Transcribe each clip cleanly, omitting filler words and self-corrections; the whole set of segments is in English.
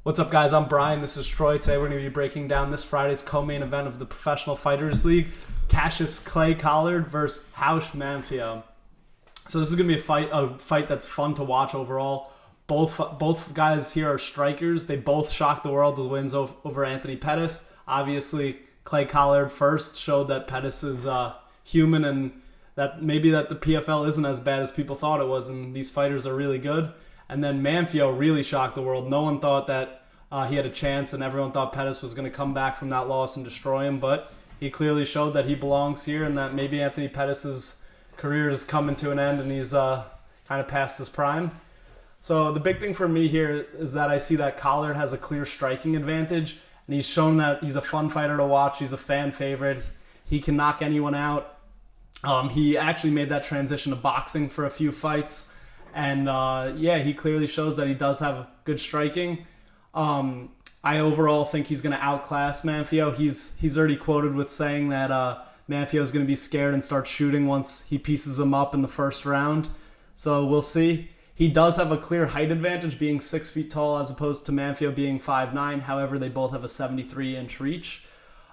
What's up, guys? I'm Brian. This is Troy. Today we're going to be breaking down this Friday's co-main event of the Professional Fighters League, Cassius Clay Collard versus Raush Manfio. So this is going to be a fight that's fun to watch overall. Both guys here are strikers. They both shocked the world with wins over Anthony Pettis. Obviously, Clay Collard first showed that Pettis is human and that maybe that the PFL isn't as bad as people thought it was, and these fighters are really good. And then Manfio really shocked the world. No one thought that he had a chance, and everyone thought Pettis was going to come back from that loss and destroy him. But he clearly showed that he belongs here and that maybe Anthony Pettis' career is coming to an end and he's kind of past his prime. So the big thing for me here is that I see that Collard has a clear striking advantage, and he's shown that he's a fun fighter to watch. He's a fan favorite. He can knock anyone out. He actually made that transition to boxing for a few fights. And he clearly shows that he does have good striking. I overall think he's going to outclass Manfio. He's already quoted with saying that Manfio is going to be scared and start shooting once he pieces him up in the first round. So we'll see. He does have a clear height advantage, being 6 feet tall as opposed to Manfio being 5'9". However, they both have a 73-inch reach.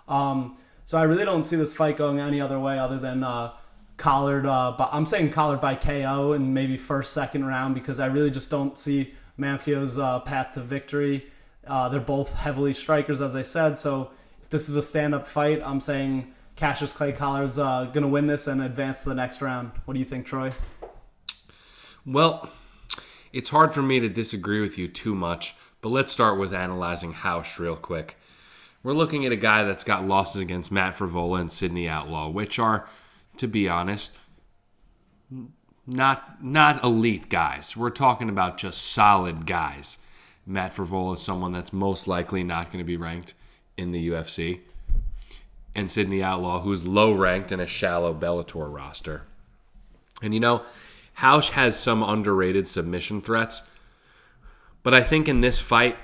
So I really don't see this fight going any other way other than Collard, but I'm saying Collard by KO in maybe first, second round, because I really just don't see Manfio's path to victory. They're both heavily strikers, as I said. So if this is a stand-up fight, I'm saying Cassius Clay Collard's going to win this and advance to the next round. What do you think, Troy? Well, it's hard for me to disagree with you too much, but let's start with analyzing Raush real quick. We're looking at a guy that's got losses against Matt Frevola and Sidney Outlaw, which are, to be honest, not elite guys. We're talking about just solid guys. Matt Frevola is someone that's most likely not going to be ranked in the UFC. And Sidney Outlaw, who's low ranked in a shallow Bellator roster. And Raush has some underrated submission threats. But I think in this fight,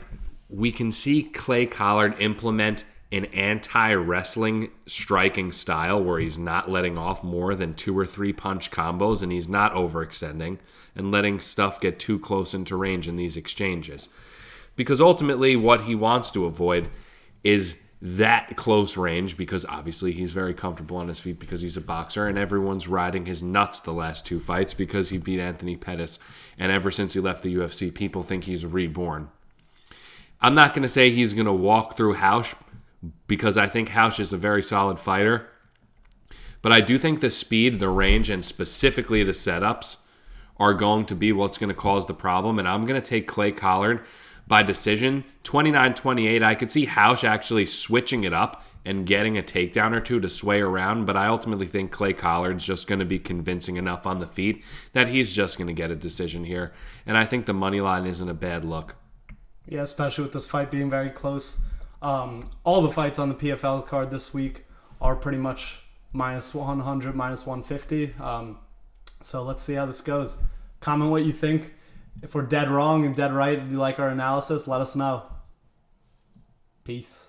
we can see Clay Collard implement an anti-wrestling striking style where he's not letting off more than 2 or 3 punch combos, and he's not overextending and letting stuff get too close into range in these exchanges. Because ultimately what he wants to avoid is that close range, because obviously he's very comfortable on his feet because he's a boxer, and everyone's riding his nuts the last 2 fights because he beat Anthony Pettis, and ever since he left the UFC, people think he's reborn. I'm not going to say he's going to walk through Raush, because I think Raush is a very solid fighter. But I do think the speed, the range, and specifically the setups are going to be what's going to cause the problem. And I'm going to take Clay Collard by decision. 29-28, I could see Raush actually switching it up and getting a takedown or two to sway around. But I ultimately think Clay Collard's just going to be convincing enough on the feet that he's just going to get a decision here. And I think the money line isn't a bad look. Yeah, especially with this fight being very close. All the fights on the PFL card this week are pretty much minus 100, minus 150. So let's see how this goes. Comment what you think. If we're dead wrong and dead right, if you like our analysis, let us know. Peace.